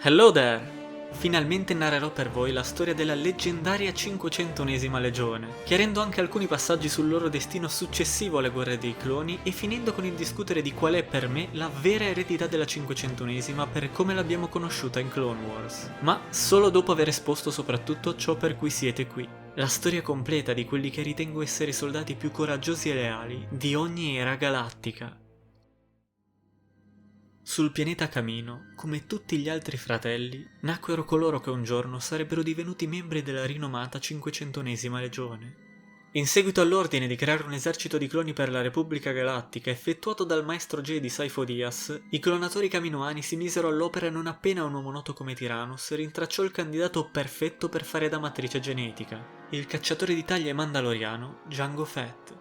Hello there! Finalmente narrerò per voi la storia della leggendaria 501esima Legione, chiarendo anche alcuni passaggi sul loro destino successivo alle guerre dei cloni e finendo con il discutere di qual è per me la vera eredità della 501esima per come l'abbiamo conosciuta in Clone Wars. Ma solo dopo aver esposto soprattutto ciò per cui siete qui. La storia completa di quelli che ritengo essere i soldati più coraggiosi e leali di ogni era galattica. Sul pianeta Camino, come tutti gli altri fratelli, nacquero coloro che un giorno sarebbero divenuti membri della rinomata 501esima Legione. In seguito all'ordine di creare un esercito di cloni per la Repubblica Galattica effettuato dal maestro Jedi Sifo Dyas, i clonatori caminoani si misero all'opera non appena un uomo noto come Tyrannus rintracciò il candidato perfetto per fare da matrice genetica, il cacciatore di taglie mandaloriano Jango Fett.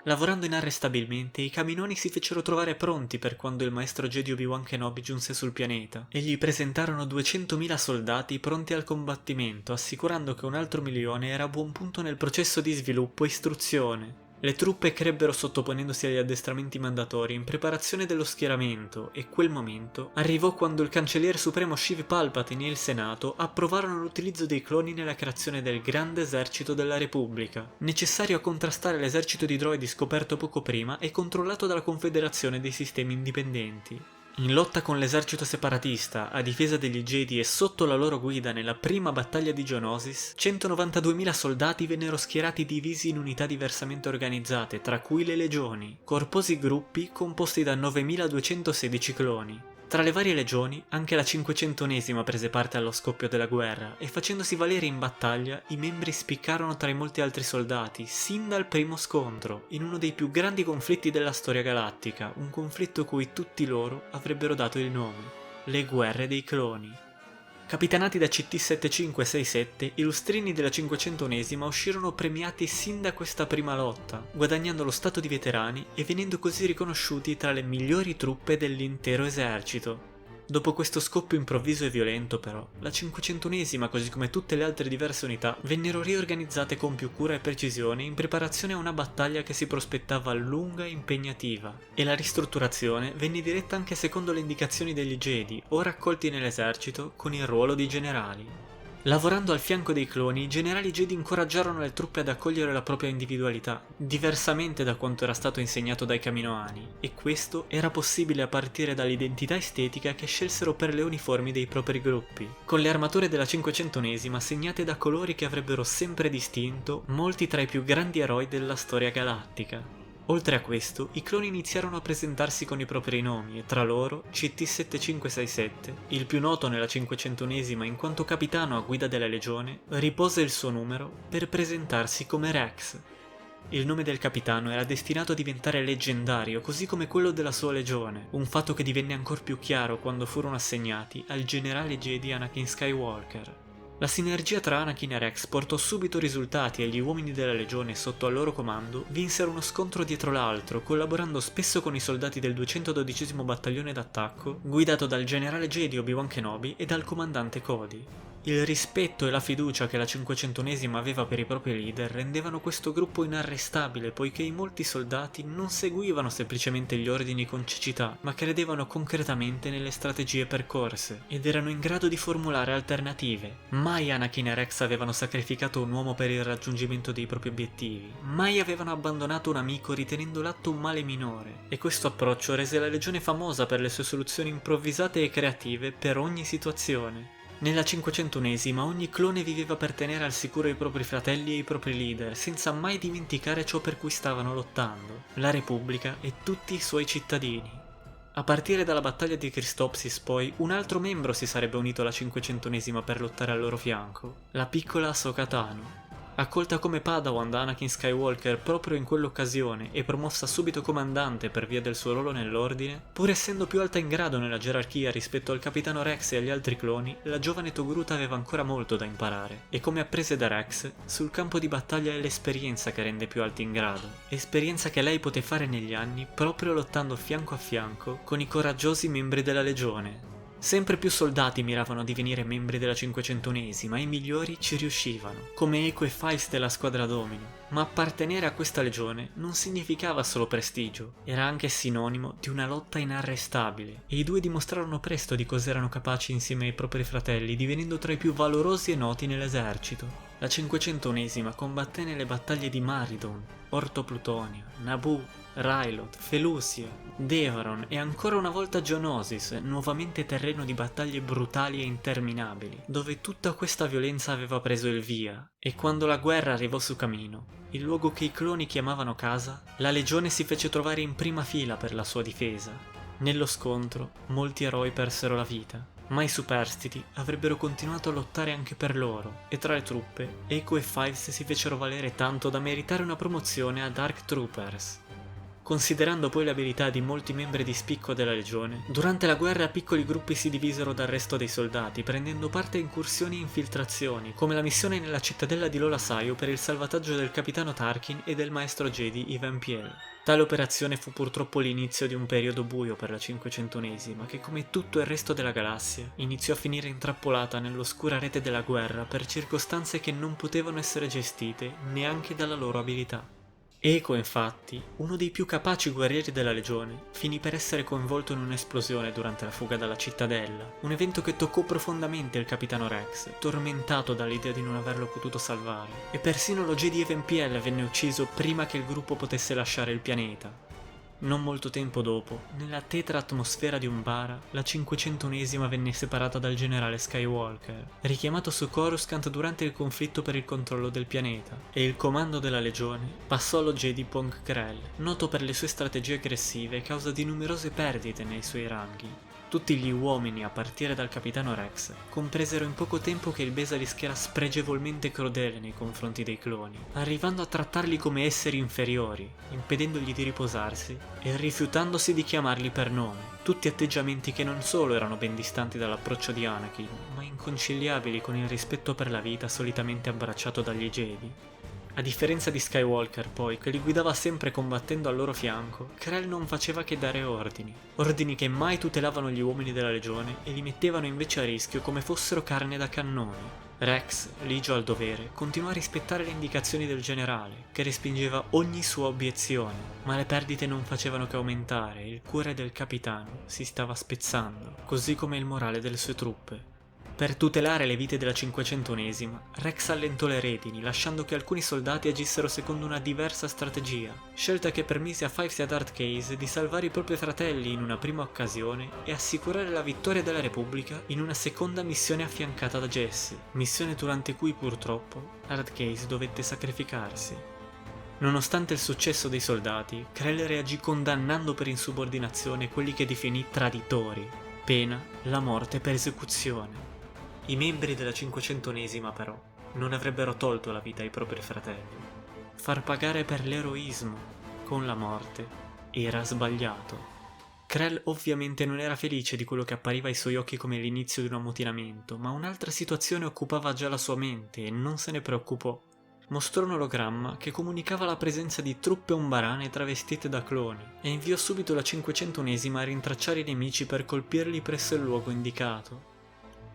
Lavorando inarrestabilmente, i caminoani si fecero trovare pronti per quando il maestro Jedi Obi-Wan Kenobi giunse sul pianeta, e gli presentarono 200.000 soldati pronti al combattimento, assicurando che un altro milione era a buon punto nel processo di sviluppo e istruzione. Le truppe crebbero sottoponendosi agli addestramenti mandatori in preparazione dello schieramento, e quel momento arrivò quando il cancelliere supremo Sheev Palpatine e il Senato approvarono l'utilizzo dei cloni nella creazione del Grande Esercito della Repubblica, necessario a contrastare l'esercito di droidi scoperto poco prima e controllato dalla Confederazione dei Sistemi Indipendenti. In lotta con l'esercito separatista, a difesa degli Jedi e sotto la loro guida nella prima battaglia di Geonosis, 192.000 soldati vennero schierati divisi in unità diversamente organizzate, tra cui le legioni, corposi gruppi composti da 9.216 cloni. Tra le varie legioni, anche la 501esima prese parte allo scoppio della guerra e facendosi valere in battaglia, i membri spiccarono tra i molti altri soldati sin dal primo scontro, in uno dei più grandi conflitti della storia galattica, un conflitto cui tutti loro avrebbero dato il nome: le guerre dei cloni. Capitanati da CT-7567, i lustrini della 501esima uscirono premiati sin da questa prima lotta, guadagnando lo stato di veterani e venendo così riconosciuti tra le migliori truppe dell'intero esercito. Dopo questo scoppio improvviso e violento, però, la 501esima, così come tutte le altre diverse unità, vennero riorganizzate con più cura e precisione in preparazione a una battaglia che si prospettava lunga e impegnativa, e la ristrutturazione venne diretta anche secondo le indicazioni degli Jedi, o raccolti nell'esercito, con il ruolo di generali. Lavorando al fianco dei cloni, i generali Jedi incoraggiarono le truppe ad accogliere la propria individualità, diversamente da quanto era stato insegnato dai caminoani, e questo era possibile a partire dall'identità estetica che scelsero per le uniformi dei propri gruppi, con le armature della 501esima segnate da colori che avrebbero sempre distinto molti tra i più grandi eroi della storia galattica. Oltre a questo, i cloni iniziarono a presentarsi con i propri nomi e tra loro CT-7567, il più noto nella 501esima in quanto capitano a guida della legione, ripose il suo numero per presentarsi come Rex. Il nome del capitano era destinato a diventare leggendario, così come quello della sua legione, un fatto che divenne ancor più chiaro quando furono assegnati al generale Jedi Anakin Skywalker. La sinergia tra Anakin e Rex portò subito risultati e gli uomini della legione sotto al loro comando vinsero uno scontro dietro l'altro, collaborando spesso con i soldati del 212° battaglione d'attacco, guidato dal generale Jedi Obi-Wan Kenobi e dal comandante Cody. Il rispetto e la fiducia che la 501esima aveva per i propri leader rendevano questo gruppo inarrestabile, poiché i molti soldati non seguivano semplicemente gli ordini con cecità, ma credevano concretamente nelle strategie percorse, ed erano in grado di formulare alternative. Mai Anakin e Rex avevano sacrificato un uomo per il raggiungimento dei propri obiettivi, mai avevano abbandonato un amico ritenendo l'atto un male minore, e questo approccio rese la legione famosa per le sue soluzioni improvvisate e creative per ogni situazione. Nella 501esima ogni clone viveva per tenere al sicuro i propri fratelli e i propri leader, senza mai dimenticare ciò per cui stavano lottando, la Repubblica e tutti i suoi cittadini. A partire dalla battaglia di Christopsis, poi, un altro membro si sarebbe unito alla 501esima per lottare al loro fianco, la piccola Ahsoka Tano. Accolta come Padawan da Anakin Skywalker proprio in quell'occasione e promossa subito comandante per via del suo ruolo nell'ordine, pur essendo più alta in grado nella gerarchia rispetto al capitano Rex e agli altri cloni, la giovane Togruta aveva ancora molto da imparare, e come apprese da Rex, sul campo di battaglia è l'esperienza che rende più alti in grado, esperienza che lei poté fare negli anni proprio lottando fianco a fianco con i coraggiosi membri della legione. Sempre più soldati miravano a divenire membri della 501esima e i migliori ci riuscivano, come Echo e Files della squadra Domino, Ma appartenere a questa legione non significava solo prestigio, era anche sinonimo di una lotta inarrestabile, e i due dimostrarono presto di cosa erano capaci insieme ai propri fratelli, divenendo tra i più valorosi e noti nell'esercito. La 501esima combatté nelle battaglie di Maridon, Orto Plutonia, Naboo, Rylot, Felucia, Devaron e ancora una volta Geonosis, nuovamente terreno di battaglie brutali e interminabili, dove tutta questa violenza aveva preso il via, e quando la guerra arrivò su Camino, il luogo che i cloni chiamavano casa, la legione si fece trovare in prima fila per la sua difesa. Nello scontro, molti eroi persero la vita, ma i superstiti avrebbero continuato a lottare anche per loro, e tra le truppe, Echo e Fives si fecero valere tanto da meritare una promozione a Dark Troopers. Considerando poi le abilità di molti membri di spicco della legione, durante la guerra piccoli gruppi si divisero dal resto dei soldati, prendendo parte a incursioni e infiltrazioni, come la missione nella cittadella di Lola Sayo per il salvataggio del capitano Tarkin e del maestro Jedi Ivan Piel. Tale operazione fu purtroppo l'inizio di un periodo buio per la 501esima, che come tutto il resto della galassia, iniziò a finire intrappolata nell'oscura rete della guerra per circostanze che non potevano essere gestite neanche dalla loro abilità. Echo, infatti, uno dei più capaci guerrieri della legione, finì per essere coinvolto in un'esplosione durante la fuga dalla cittadella, un evento che toccò profondamente il capitano Rex, tormentato dall'idea di non averlo potuto salvare, e persino lo Jedi Even Piel venne ucciso prima che il gruppo potesse lasciare il pianeta. Non molto tempo dopo, nella tetra atmosfera di Umbara, la 501esima venne separata dal generale Skywalker, richiamato su Coruscant durante il conflitto per il controllo del pianeta, e il comando della legione passò allo Jedi Pong Krell, noto per le sue strategie aggressive a causa di numerose perdite nei suoi ranghi. Tutti gli uomini, a partire dal capitano Rex, compresero in poco tempo che il Besalisk era spregevolmente crudele nei confronti dei cloni, arrivando a trattarli come esseri inferiori, impedendogli di riposarsi e rifiutandosi di chiamarli per nome, tutti atteggiamenti che non solo erano ben distanti dall'approccio di Anakin, ma inconciliabili con il rispetto per la vita solitamente abbracciato dagli Jedi. A differenza di Skywalker, poi, che li guidava sempre combattendo al loro fianco, Krell non faceva che dare ordini che mai tutelavano gli uomini della legione e li mettevano invece a rischio come fossero carne da cannone. Rex, ligio al dovere, continuò a rispettare le indicazioni del generale, che respingeva ogni sua obiezione, ma le perdite non facevano che aumentare e il cuore del capitano si stava spezzando, così come il morale delle sue truppe. Per tutelare le vite della 501esima, Rex allentò le redini, lasciando che alcuni soldati agissero secondo una diversa strategia, scelta che permise a Fives e a Darth Case di salvare i propri fratelli in una prima occasione e assicurare la vittoria della Repubblica in una seconda missione affiancata da Jesse, missione durante cui purtroppo Darth Case dovette sacrificarsi. Nonostante il successo dei soldati, Krell reagì condannando per insubordinazione quelli che definì traditori, pena la morte per esecuzione. I membri della 501esima però non avrebbero tolto la vita ai propri fratelli. Far pagare per l'eroismo con la morte era sbagliato. Krell ovviamente non era felice di quello che appariva ai suoi occhi come l'inizio di un ammutinamento, ma un'altra situazione occupava già la sua mente e non se ne preoccupò. Mostrò un ologramma che comunicava la presenza di truppe umbarane travestite da cloni e inviò subito la 501esima a rintracciare i nemici per colpirli presso il luogo indicato.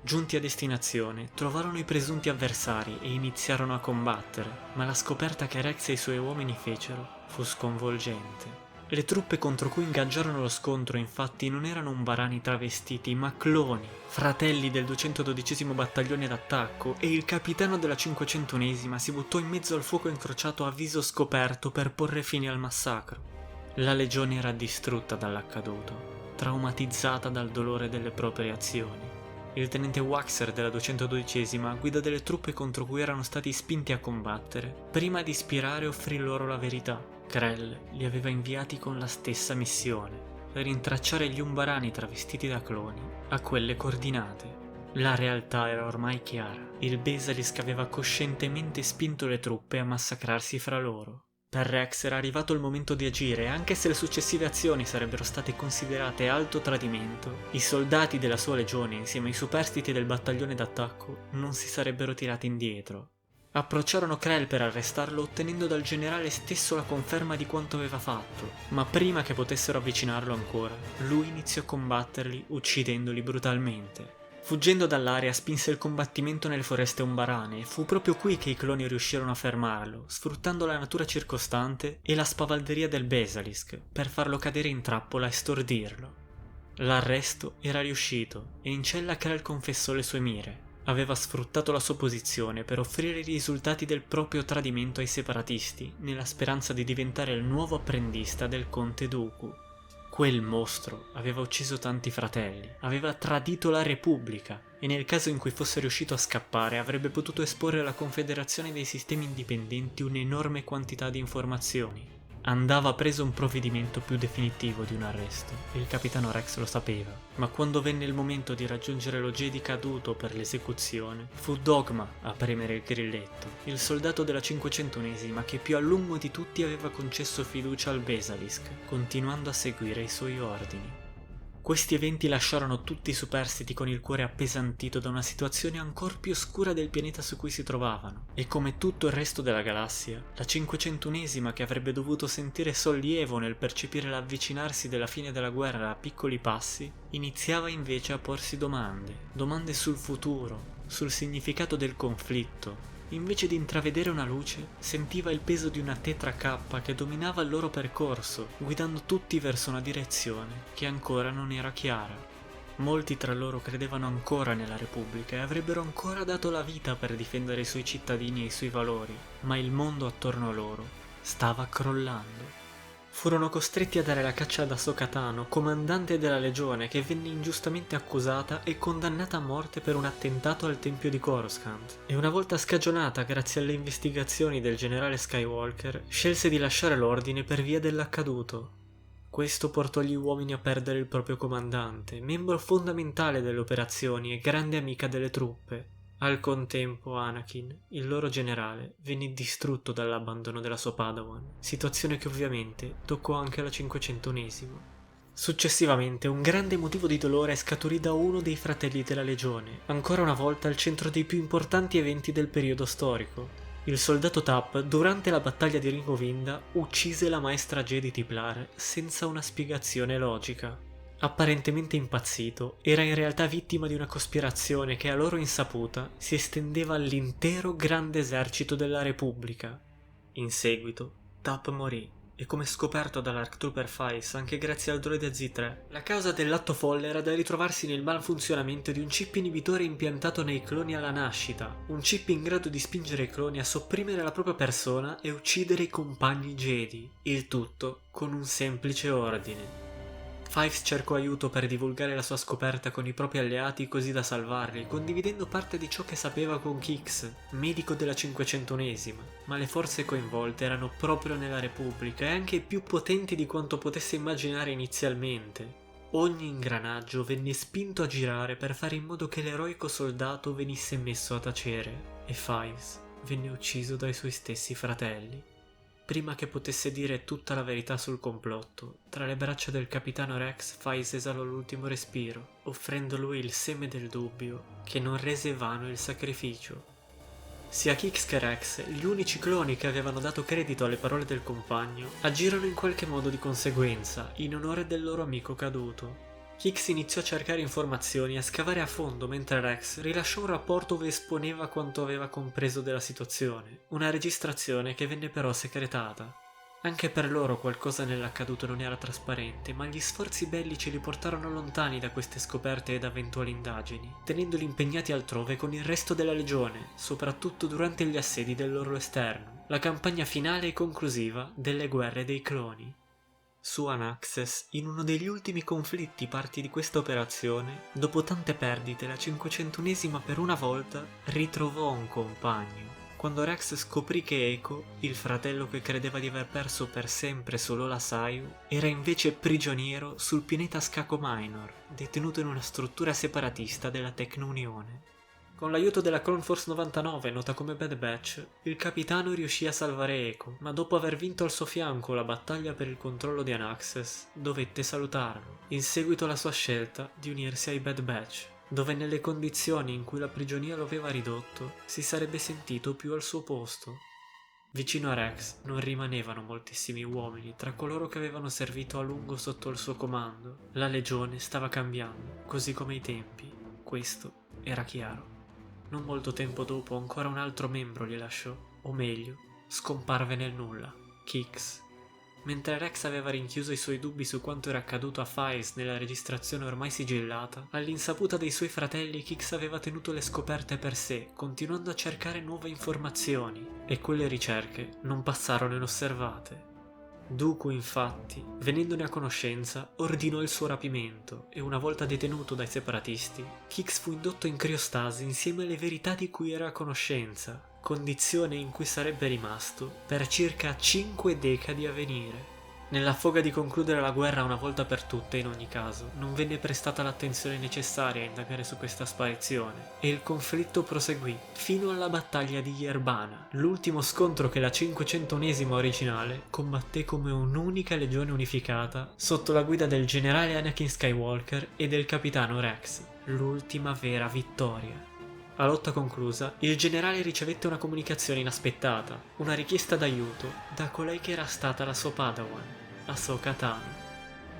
Giunti a destinazione, trovarono i presunti avversari e iniziarono a combattere, ma la scoperta che Rex e i suoi uomini fecero fu sconvolgente. Le truppe contro cui ingaggiarono lo scontro infatti non erano umbarani travestiti, ma cloni, fratelli del 212° battaglione d'attacco, e il capitano della 501esima si buttò in mezzo al fuoco incrociato a viso scoperto per porre fine al massacro. La legione era distrutta dall'accaduto, traumatizzata dal dolore delle proprie azioni. Il tenente Waxer della 212esima, guida delle truppe contro cui erano stati spinti a combattere, prima di ispirare offrì loro la verità. Krell li aveva inviati con la stessa missione, per rintracciare gli umbarani travestiti da cloni a quelle coordinate. La realtà era ormai chiara. Il Besalisk aveva coscientemente spinto le truppe a massacrarsi fra loro. Per Rex era arrivato il momento di agire, e anche se le successive azioni sarebbero state considerate alto tradimento, i soldati della sua legione, insieme ai superstiti del battaglione d'attacco, non si sarebbero tirati indietro. Approcciarono Krell per arrestarlo, ottenendo dal generale stesso la conferma di quanto aveva fatto, ma prima che potessero avvicinarlo ancora, lui iniziò a combatterli uccidendoli brutalmente. Fuggendo dall'area spinse il combattimento nelle foreste umbarane e fu proprio qui che i cloni riuscirono a fermarlo, sfruttando la natura circostante e la spavalderia del Basilisk per farlo cadere in trappola e stordirlo. L'arresto era riuscito e in cella Krell confessò le sue mire. Aveva sfruttato la sua posizione per offrire i risultati del proprio tradimento ai separatisti, nella speranza di diventare il nuovo apprendista del conte Dooku. Quel mostro aveva ucciso tanti fratelli, aveva tradito la Repubblica e nel caso in cui fosse riuscito a scappare avrebbe potuto esporre alla Confederazione dei Sistemi Indipendenti un'enorme quantità di informazioni. Andava preso un provvedimento più definitivo di un arresto, e il capitano Rex lo sapeva, ma quando venne il momento di raggiungere lo Jedi caduto per l'esecuzione, fu Dogma a premere il grilletto, il soldato della 501esima che più a lungo di tutti aveva concesso fiducia al Basilisk, continuando a seguire i suoi ordini. Questi eventi lasciarono tutti i superstiti con il cuore appesantito da una situazione ancor più oscura del pianeta su cui si trovavano, e come tutto il resto della galassia, la 501esima che avrebbe dovuto sentire sollievo nel percepire l'avvicinarsi della fine della guerra a piccoli passi, iniziava invece a porsi domande sul futuro, sul significato del conflitto. Invece di intravedere una luce, sentiva il peso di una Tetra K che dominava il loro percorso, guidando tutti verso una direzione che ancora non era chiara. Molti tra loro credevano ancora nella Repubblica e avrebbero ancora dato la vita per difendere i suoi cittadini e i suoi valori, ma il mondo attorno a loro stava crollando. Furono costretti a dare la caccia ad Ahsoka Tano, comandante della legione, che venne ingiustamente accusata e condannata a morte per un attentato al tempio di Coruscant, e una volta scagionata grazie alle investigazioni del generale Skywalker, scelse di lasciare l'ordine per via dell'accaduto. Questo portò gli uomini a perdere il proprio comandante, membro fondamentale delle operazioni e grande amica delle truppe. Al contempo Anakin, il loro generale, venne distrutto dall'abbandono della sua Padawan, situazione che ovviamente toccò anche la 501esima. Successivamente un grande motivo di dolore scaturì da uno dei fratelli della legione, ancora una volta al centro dei più importanti eventi del periodo storico. Il soldato Tap, durante la battaglia di Ringovinda, uccise la maestra Jedi Tiplar senza una spiegazione logica. Apparentemente impazzito, era in realtà vittima di una cospirazione che a loro insaputa si estendeva all'intero grande esercito della Repubblica. In seguito, Tap morì, e come scoperto dall'Arc Trooper Files anche grazie al droide Z3, la causa dell'atto folle era da ritrovarsi nel malfunzionamento di un chip inibitore impiantato nei cloni alla nascita, un chip in grado di spingere i cloni a sopprimere la propria persona e uccidere i compagni Jedi, il tutto con un semplice ordine. Fives cercò aiuto per divulgare la sua scoperta con i propri alleati così da salvarli, condividendo parte di ciò che sapeva con Kix, medico della 501esima, ma le forze coinvolte erano proprio nella Repubblica e anche più potenti di quanto potesse immaginare inizialmente. Ogni ingranaggio venne spinto a girare per fare in modo che l'eroico soldato venisse messo a tacere, e Fives venne ucciso dai suoi stessi fratelli. Prima che potesse dire tutta la verità sul complotto, tra le braccia del capitano Rex Fives esalò l'ultimo respiro, offrendo lui il seme del dubbio che non rese vano il sacrificio. Sia Kix che Rex, gli unici cloni che avevano dato credito alle parole del compagno, agirono in qualche modo di conseguenza, in onore del loro amico caduto. Kix iniziò a cercare informazioni e a scavare a fondo mentre Rex rilasciò un rapporto dove esponeva quanto aveva compreso della situazione, una registrazione che venne però segretata. Anche per loro qualcosa nell'accaduto non era trasparente, ma gli sforzi bellici li portarono lontani da queste scoperte ed eventuali indagini, tenendoli impegnati altrove con il resto della legione, soprattutto durante gli assedi del loro esterno, la campagna finale e conclusiva delle guerre dei cloni. Su Anaxes, in uno degli ultimi conflitti parti di questa operazione, dopo tante perdite, la 501esima per una volta ritrovò un compagno. Quando Rex scoprì che Eiko, il fratello che credeva di aver perso per sempre sull'Ola Saiu, era invece prigioniero sul pianeta Skako Minor, detenuto in una struttura separatista della Tecno-Unione. Con l'aiuto della Clone Force 99, nota come Bad Batch, il capitano riuscì a salvare Eiko, ma dopo aver vinto al suo fianco la battaglia per il controllo di Anaxes, dovette salutarlo, in seguito alla sua scelta di unirsi ai Bad Batch, dove nelle condizioni in cui la prigionia lo aveva ridotto, si sarebbe sentito più al suo posto. Vicino a Rex non rimanevano moltissimi uomini tra coloro che avevano servito a lungo sotto il suo comando. La legione stava cambiando, così come i tempi. Questo era chiaro. Non molto tempo dopo ancora un altro membro li lasciò, o meglio, scomparve nel nulla, Kix. Mentre Rex aveva rinchiuso i suoi dubbi su quanto era accaduto a Files nella registrazione ormai sigillata, all'insaputa dei suoi fratelli Kix aveva tenuto le scoperte per sé, continuando a cercare nuove informazioni, e quelle ricerche non passarono inosservate. Dooku, infatti, venendone a conoscenza, ordinò il suo rapimento e una volta detenuto dai separatisti, Kix fu indotto in criostasi insieme alle verità di cui era a conoscenza, condizione in cui sarebbe rimasto per circa 5 decadi a venire. Nella foga di concludere la guerra una volta per tutte, in ogni caso, non venne prestata l'attenzione necessaria a indagare su questa sparizione, e il conflitto proseguì fino alla battaglia di Yerbana, l'ultimo scontro che la 501esima originale combatté come un'unica legione unificata sotto la guida del generale Anakin Skywalker e del capitano Rex, l'ultima vera vittoria. A lotta conclusa, il generale ricevette una comunicazione inaspettata, una richiesta d'aiuto da colei che era stata la sua Padawan, Ahsoka Tano.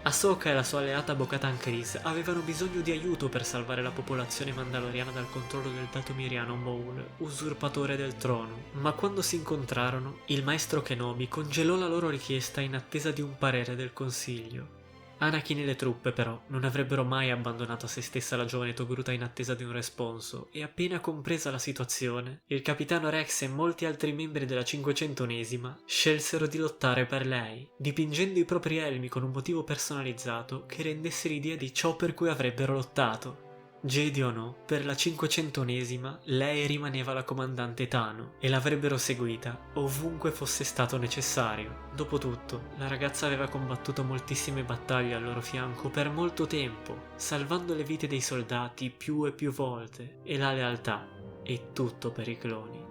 Ahsoka e la sua alleata Bo-Katan Kryze avevano bisogno di aiuto per salvare la popolazione mandaloriana dal controllo del datomiriano Maul, usurpatore del trono, ma quando si incontrarono, il maestro Kenobi congelò la loro richiesta in attesa di un parere del Consiglio. Anakin e le truppe, però, non avrebbero mai abbandonato a se stessa la giovane Togruta in attesa di un responso, e appena compresa la situazione, il capitano Rex e molti altri membri della 501esima scelsero di lottare per lei, dipingendo i propri elmi con un motivo personalizzato che rendesse l'idea di ciò per cui avrebbero lottato. Jedi o no, per la 501esima lei rimaneva la comandante Tano e l'avrebbero seguita ovunque fosse stato necessario. Dopotutto, la ragazza aveva combattuto moltissime battaglie al loro fianco per molto tempo, salvando le vite dei soldati più e più volte, e la lealtà è tutto per i cloni.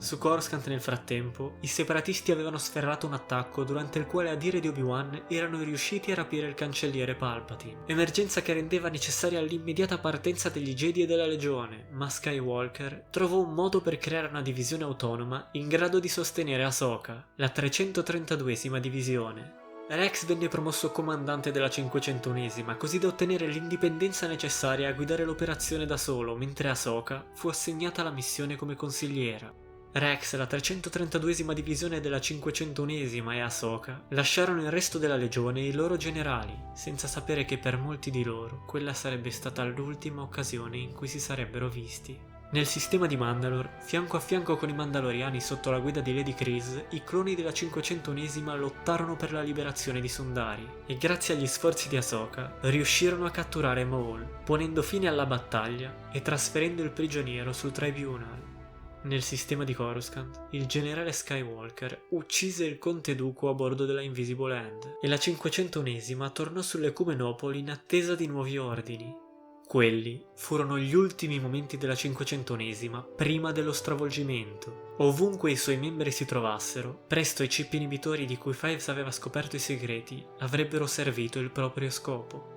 Su Coruscant, nel frattempo, i separatisti avevano sferrato un attacco durante il quale, a dire di Obi-Wan, erano riusciti a rapire il cancelliere Palpatine, emergenza che rendeva necessaria l'immediata partenza degli Jedi e della Legione, ma Skywalker trovò un modo per creare una divisione autonoma in grado di sostenere Ahsoka, la 332esima divisione. Rex venne promosso comandante della 501esima, così da ottenere l'indipendenza necessaria a guidare l'operazione da solo, mentre Ahsoka fu assegnata alla missione come consigliera. Rex, la 332esima divisione della 501esima e Ahsoka lasciarono il resto della legione e i loro generali, senza sapere che per molti di loro quella sarebbe stata l'ultima occasione in cui si sarebbero visti. Nel sistema di Mandalore, fianco a fianco con i Mandaloriani sotto la guida di Lady Kryze, i cloni della 501esima lottarono per la liberazione di Sundari e grazie agli sforzi di Ahsoka riuscirono a catturare Maul, ponendo fine alla battaglia e trasferendo il prigioniero sul Tribunal. Nel sistema di Coruscant, il generale Skywalker uccise il conte Dooku a bordo della Invisible Hand e la 501esima tornò sull'Ecumenopoli in attesa di nuovi ordini. Quelli furono gli ultimi momenti della 501esima prima dello stravolgimento. Ovunque i suoi membri si trovassero, presto i chip inibitori di cui Fives aveva scoperto i segreti avrebbero servito il proprio scopo.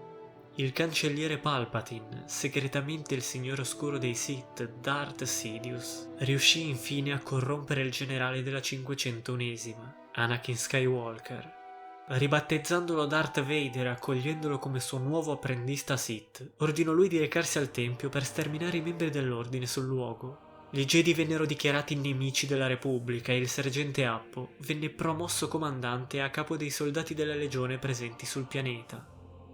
Il cancelliere Palpatine, segretamente il signore oscuro dei Sith, Darth Sidious, riuscì infine a corrompere il generale della 501esima, Anakin Skywalker. Ribattezzandolo Darth Vader e accogliendolo come suo nuovo apprendista Sith, ordinò lui di recarsi al tempio per sterminare i membri dell'ordine sul luogo. Gli Jedi vennero dichiarati nemici della Repubblica e il sergente Appo venne promosso comandante a capo dei soldati della legione presenti sul pianeta.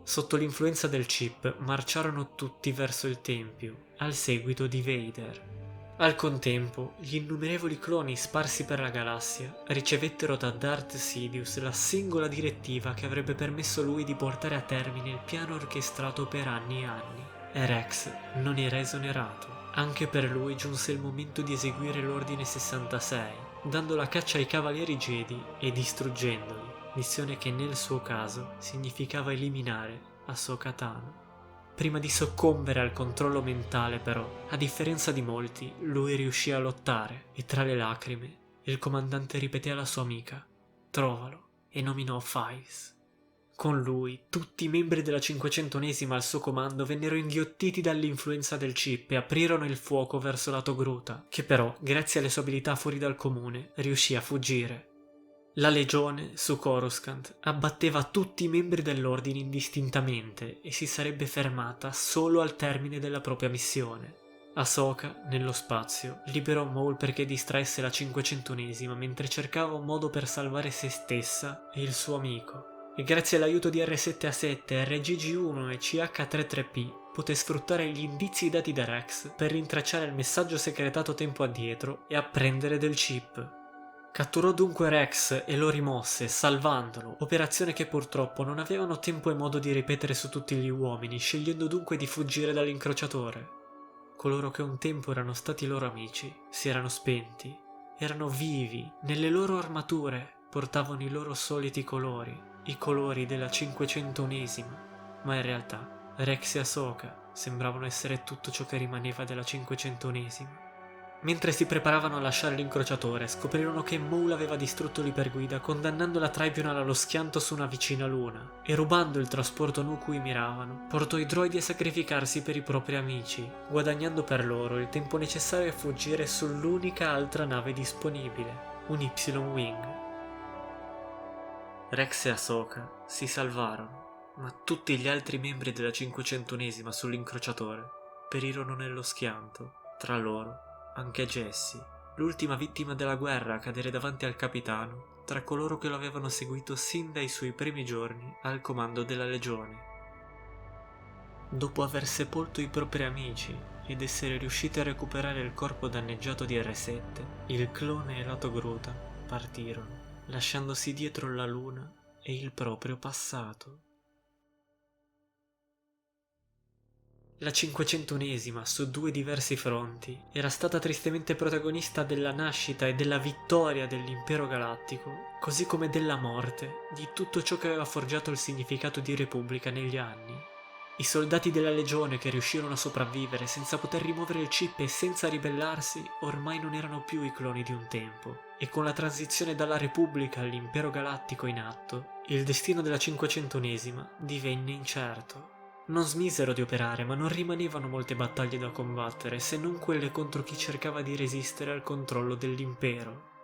Sotto l'influenza del chip marciarono tutti verso il tempio, al seguito di Vader. Al contempo, gli innumerevoli cloni sparsi per la galassia ricevettero da Darth Sidious la singola direttiva che avrebbe permesso lui di portare a termine il piano orchestrato per anni e anni. E Rex non era esonerato. Anche per lui giunse il momento di eseguire l'Ordine 66, dando la caccia ai Cavalieri Jedi e distruggendoli. Missione che nel suo caso significava eliminare Ahsoka Tano. Prima di soccombere al controllo mentale, però, a differenza di molti, lui riuscì a lottare e tra le lacrime il comandante ripeté alla sua amica: "Trovalo", e nominò Fives. Con lui, tutti i membri della 501esima al suo comando vennero inghiottiti dall'influenza del chip e aprirono il fuoco verso la Togruta, che però, grazie alle sue abilità fuori dal comune, riuscì a fuggire. La legione, su Coruscant, abbatteva tutti i membri dell'ordine indistintamente e si sarebbe fermata solo al termine della propria missione. Ahsoka, nello spazio, liberò Maul perché distraesse la 501esima mentre cercava un modo per salvare se stessa e il suo amico. E grazie all'aiuto di R7A7, RGG1 e CH33P poté sfruttare gli indizi dati da Rex per rintracciare il messaggio segretato tempo addietro e apprendere del chip. Catturò dunque Rex e lo rimosse, salvandolo, operazione che purtroppo non avevano tempo e modo di ripetere su tutti gli uomini, scegliendo dunque di fuggire dall'incrociatore. Coloro che un tempo erano stati loro amici si erano spenti, erano vivi, nelle loro armature portavano i loro soliti colori, i colori della 501esima, ma in realtà Rex e Ahsoka sembravano essere tutto ciò che rimaneva della 501esima. Mentre si preparavano a lasciare l'incrociatore, scoprirono che Maul aveva distrutto l'iperguida, condannando la Tribunal allo schianto su una vicina luna, e rubando il trasporto Nu cui miravano, portò i droidi a sacrificarsi per i propri amici, guadagnando per loro il tempo necessario a fuggire sull'unica altra nave disponibile, un Y-Wing. Rex e Ahsoka si salvarono, ma tutti gli altri membri della 501esima sull'incrociatore perirono nello schianto, tra loro anche Jesse, l'ultima vittima della guerra a cadere davanti al capitano, tra coloro che lo avevano seguito sin dai suoi primi giorni al comando della legione. Dopo aver sepolto i propri amici ed essere riusciti a recuperare il corpo danneggiato di R7, il clone e Lato Gruta partirono, lasciandosi dietro la luna e il proprio passato. La 501esima, su due diversi fronti, era stata tristemente protagonista della nascita e della vittoria dell'Impero Galattico, così come della morte di tutto ciò che aveva forgiato il significato di Repubblica negli anni. I soldati della Legione che riuscirono a sopravvivere senza poter rimuovere il chip e senza ribellarsi ormai non erano più i cloni di un tempo, e con la transizione dalla Repubblica all'Impero Galattico in atto, il destino della 501esima divenne incerto. Non smisero di operare, ma non rimanevano molte battaglie da combattere, se non quelle contro chi cercava di resistere al controllo dell'impero.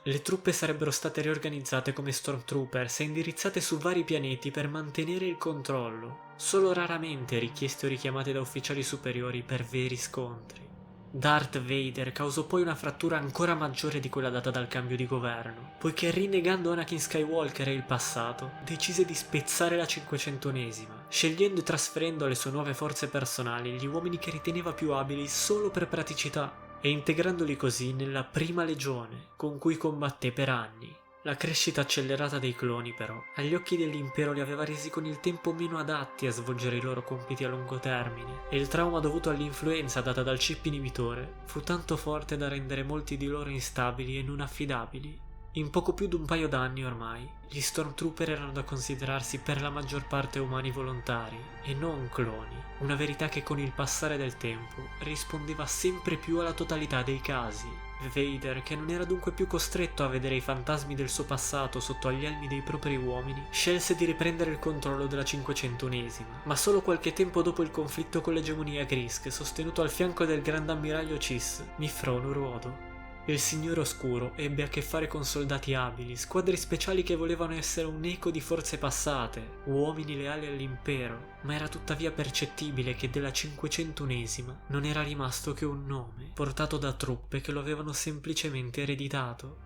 Le truppe sarebbero state riorganizzate come Stormtroopers e indirizzate su vari pianeti per mantenere il controllo, solo raramente richieste o richiamate da ufficiali superiori per veri scontri. Darth Vader causò poi una frattura ancora maggiore di quella data dal cambio di governo, poiché rinnegando Anakin Skywalker e il passato, decise di spezzare la 501esima, scegliendo e trasferendo alle sue nuove forze personali gli uomini che riteneva più abili solo per praticità, e integrandoli così nella prima legione, con cui combatté per anni. La crescita accelerata dei cloni, però, agli occhi dell'impero li aveva resi con il tempo meno adatti a svolgere i loro compiti a lungo termine, e il trauma dovuto all'influenza data dal chip inibitore fu tanto forte da rendere molti di loro instabili e non affidabili. In poco più di un paio d'anni ormai, gli Stormtrooper erano da considerarsi per la maggior parte umani volontari e non cloni, una verità che con il passare del tempo rispondeva sempre più alla totalità dei casi. Vader, che non era dunque più costretto a vedere i fantasmi del suo passato sotto agli elmi dei propri uomini, scelse di riprendere il controllo della 501esima, ma solo qualche tempo dopo il conflitto con l'egemonia Grisk, sostenuto al fianco del Grande Ammiraglio Chiss, Mifron Uruodo. Il Signore Oscuro ebbe a che fare con soldati abili, squadre speciali che volevano essere un eco di forze passate, uomini leali all'impero, ma era tuttavia percettibile che della 501esima non era rimasto che un nome, portato da truppe che lo avevano semplicemente ereditato.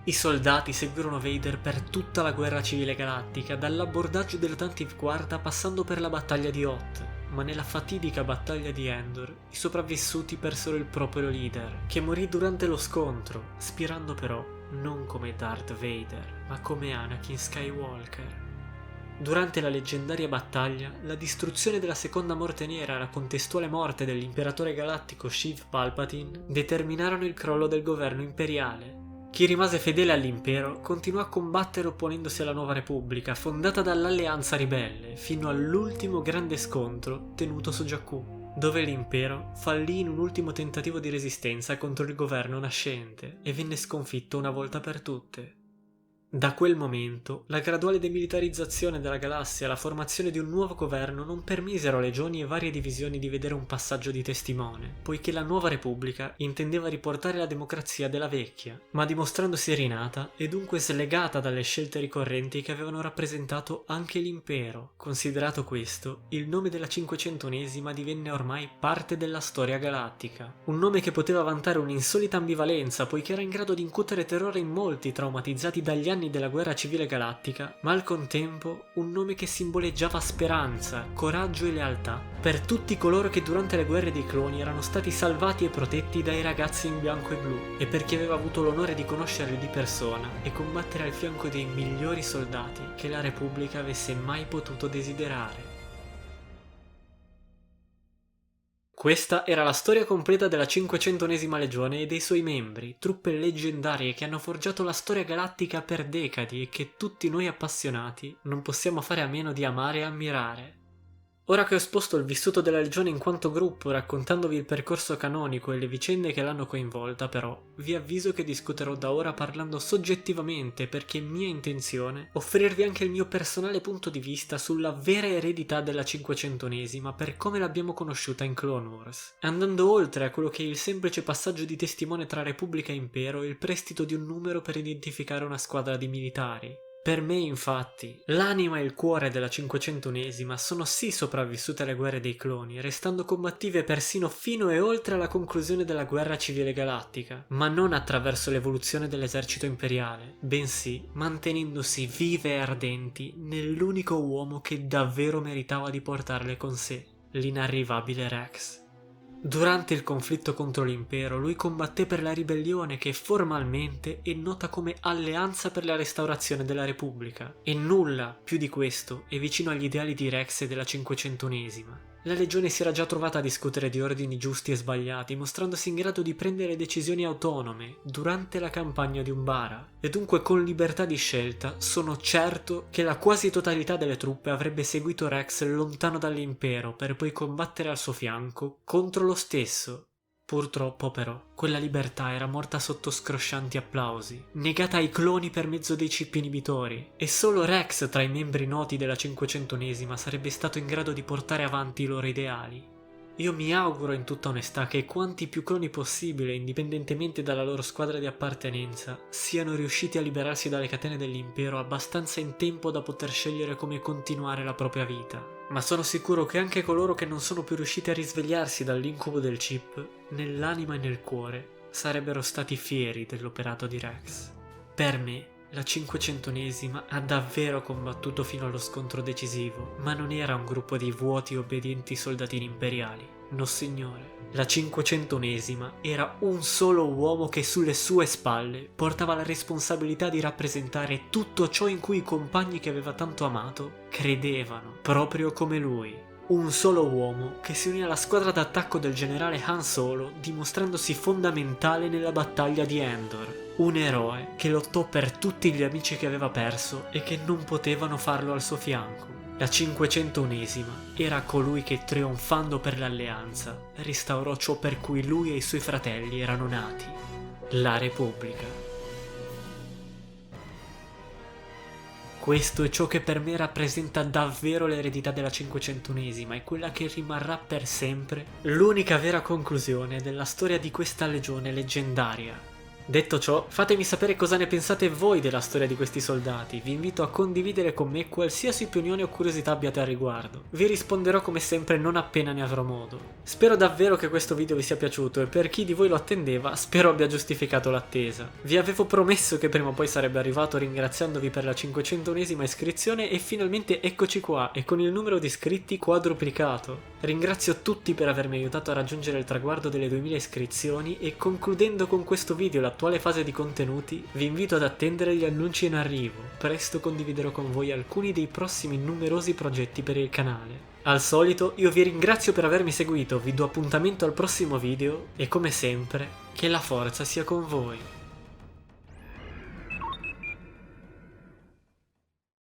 I soldati seguirono Vader per tutta la guerra civile galattica, dall'abbordaggio della Tantive Quarta passando per la battaglia di Hoth. Ma nella fatidica battaglia di Endor, i sopravvissuti persero il proprio leader, che morì durante lo scontro, spirando però non come Darth Vader, ma come Anakin Skywalker. Durante la leggendaria battaglia, la distruzione della seconda morte nera e la contestuale morte dell'imperatore galattico Sheev Palpatine determinarono il crollo del governo imperiale. Chi rimase fedele all'impero continuò a combattere opponendosi alla nuova repubblica, fondata dall'alleanza ribelle, fino all'ultimo grande scontro tenuto su Jakku, dove l'impero fallì in un ultimo tentativo di resistenza contro il governo nascente e venne sconfitto una volta per tutte. Da quel momento, la graduale demilitarizzazione della galassia e la formazione di un nuovo governo non permisero a legioni e varie divisioni di vedere un passaggio di testimone, poiché la nuova repubblica intendeva riportare la democrazia della vecchia, ma dimostrandosi rinata e dunque slegata dalle scelte ricorrenti che avevano rappresentato anche l'impero. Considerato questo, il nome della 500esima divenne ormai parte della storia galattica, un nome che poteva vantare un'insolita ambivalenza poiché era in grado di incutere terrore in molti traumatizzati dagli anni della guerra civile galattica, ma al contempo un nome che simboleggiava speranza, coraggio e lealtà per tutti coloro che durante le guerre dei cloni erano stati salvati e protetti dai ragazzi in bianco e blu, e per chi aveva avuto l'onore di conoscerli di persona e combattere al fianco dei migliori soldati che la Repubblica avesse mai potuto desiderare. Questa era la storia completa della 500esima legione e dei suoi membri, truppe leggendarie che hanno forgiato la storia galattica per decadi e che tutti noi appassionati non possiamo fare a meno di amare e ammirare. Ora che ho esposto il vissuto della legione in quanto gruppo, raccontandovi il percorso canonico e le vicende che l'hanno coinvolta, però, vi avviso che discuterò da ora parlando soggettivamente perché è mia intenzione offrirvi anche il mio personale punto di vista sulla vera eredità della 500esima per come l'abbiamo conosciuta in Clone Wars, andando oltre a quello che è il semplice passaggio di testimone tra Repubblica e Impero e il prestito di un numero per identificare una squadra di militari. Per me, infatti, l'anima e il cuore della 500esima sono sì sopravvissute alle guerre dei cloni, restando combattive persino fino e oltre alla conclusione della guerra civile galattica, ma non attraverso l'evoluzione dell'esercito imperiale, bensì mantenendosi vive e ardenti nell'unico uomo che davvero meritava di portarle con sé, l'inarrivabile Rex. Durante il conflitto contro l'impero, lui combatté per la ribellione che formalmente è nota come Alleanza per la restaurazione della Repubblica, e nulla più di questo è vicino agli ideali di Rex e della 500esima. La legione si era già trovata a discutere di ordini giusti e sbagliati, mostrandosi in grado di prendere decisioni autonome durante la campagna di Umbara, e dunque con libertà di scelta sono certo che la quasi totalità delle truppe avrebbe seguito Rex lontano dall'impero per poi combattere al suo fianco contro lo stesso. Purtroppo però, quella libertà era morta sotto scroscianti applausi, negata ai cloni per mezzo dei chip inibitori, e solo Rex tra i membri noti della 500esima sarebbe stato in grado di portare avanti i loro ideali. Io mi auguro in tutta onestà che quanti più cloni possibile, indipendentemente dalla loro squadra di appartenenza, siano riusciti a liberarsi dalle catene dell'impero abbastanza in tempo da poter scegliere come continuare la propria vita. Ma sono sicuro che anche coloro che non sono più riusciti a risvegliarsi dall'incubo del chip, nell'anima e nel cuore, sarebbero stati fieri dell'operato di Rex. Per me, la 500esima ha davvero combattuto fino allo scontro decisivo, ma non era un gruppo di vuoti e obbedienti soldatini imperiali. No signore. La 500esima era un solo uomo che sulle sue spalle portava la responsabilità di rappresentare tutto ciò in cui i compagni che aveva tanto amato credevano, proprio come lui. Un solo uomo che si unì alla squadra d'attacco del generale Han Solo, dimostrandosi fondamentale nella battaglia di Endor. Un eroe che lottò per tutti gli amici che aveva perso e che non potevano farlo al suo fianco. La 501esima era colui che, trionfando per l'alleanza, restaurò ciò per cui lui e i suoi fratelli erano nati: la Repubblica. Questo è ciò che per me rappresenta davvero l'eredità della 501esima e quella che rimarrà per sempre l'unica vera conclusione della storia di questa legione leggendaria. Detto ciò, fatemi sapere cosa ne pensate voi della storia di questi soldati. Vi invito a condividere con me qualsiasi opinione o curiosità abbiate al riguardo. Vi risponderò come sempre non appena ne avrò modo. Spero davvero che questo video vi sia piaciuto e per chi di voi lo attendeva, spero abbia giustificato l'attesa. Vi avevo promesso che prima o poi sarebbe arrivato ringraziandovi per la 501esima iscrizione e finalmente eccoci qua e con il numero di iscritti quadruplicato. Ringrazio tutti per avermi aiutato a raggiungere il traguardo delle 2000 iscrizioni e concludendo con questo video l'attuale fase di contenuti, vi invito ad attendere gli annunci in arrivo. Presto condividerò con voi alcuni dei prossimi numerosi progetti per il canale. Al solito io vi ringrazio per avermi seguito, vi do appuntamento al prossimo video e come sempre, che la forza sia con voi.